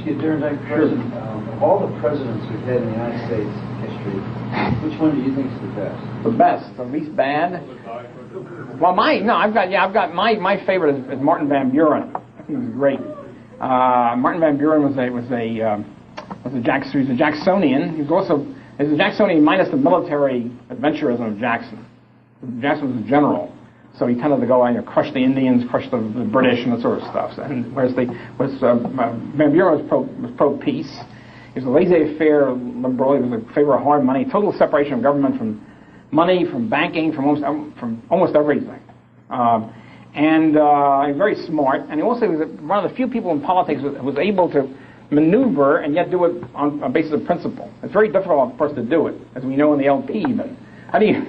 ask you, during that question, of all the presidents we've had in the United States history, which one do you think is the best? The best, the least bad. Well, I've got my favorite is Martin Van Buren. I think he was great. Martin Van Buren was a Jacksonian. He was also a Jacksonian minus the military adventurism of Jackson. Jackson was a general, so he tended to go out and crush the Indians, crush the British, and that sort of stuff. And whereas Van Buren was pro-peace. He was a laissez-faire liberal. He was in favor of hard money, total separation of government from money, from banking, from almost everything. And he's very smart. And he also was one of the few people in politics who was able to maneuver and yet do it on a basis of principle. It's very difficult, of course, to do it, as we know in the LP. But how do you,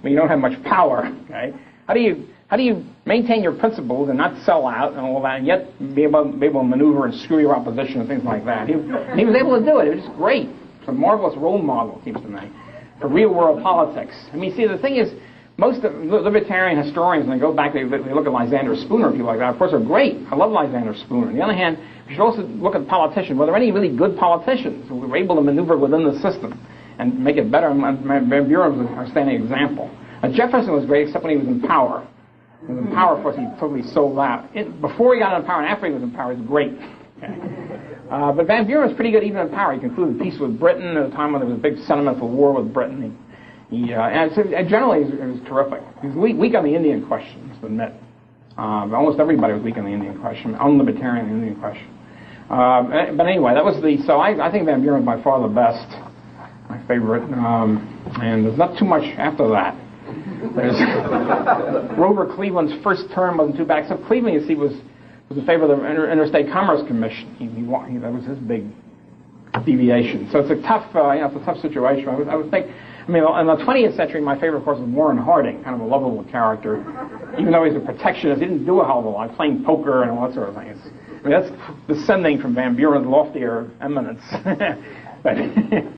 when you don't have much power, okay? How do you maintain your principles and not sell out and all that, and yet be able to maneuver and screw your opposition and things like that? He was able to do it. It was just great. It's a marvelous role model, it seems to me, for real-world politics. I mean, see, the thing is, most of libertarian historians, when they go back, they look at Lysander Spooner and people like that, of course, are great. I love Lysander Spooner. On the other hand, you should also look at politicians. Were there any really good politicians who were able to maneuver within the system and make it better? Van Buren was an outstanding example. Jefferson was great, except when he was in power. When he was in power, of course, he totally sold out. Before he got into power and after he was in power, he was great. Okay. But Van Buren was pretty good even in power. He concluded peace with Britain at a time when there was a big sentimental war with Britain. Generally, it was terrific. He was weak on the Indian question, I must admit. Almost everybody was weak on the Indian question, unlibertarian Indian question. But anyway, that was so I think Van Buren is by far the best, my favorite. And there's not too much after that. There's Grover Cleveland's first term wasn't too bad. Except Cleveland, you see, was in favor of the Interstate Commerce Commission. That was his big deviation. So it's a tough, it's a tough situation. I would think. I mean, in the 20th century, my favorite, of course, was Warren Harding, kind of a lovable character. Even though he's a protectionist, he didn't do a hell of a lot, playing poker and all that sort of thing. I mean, that's descending from Van Buren's loftier eminence. But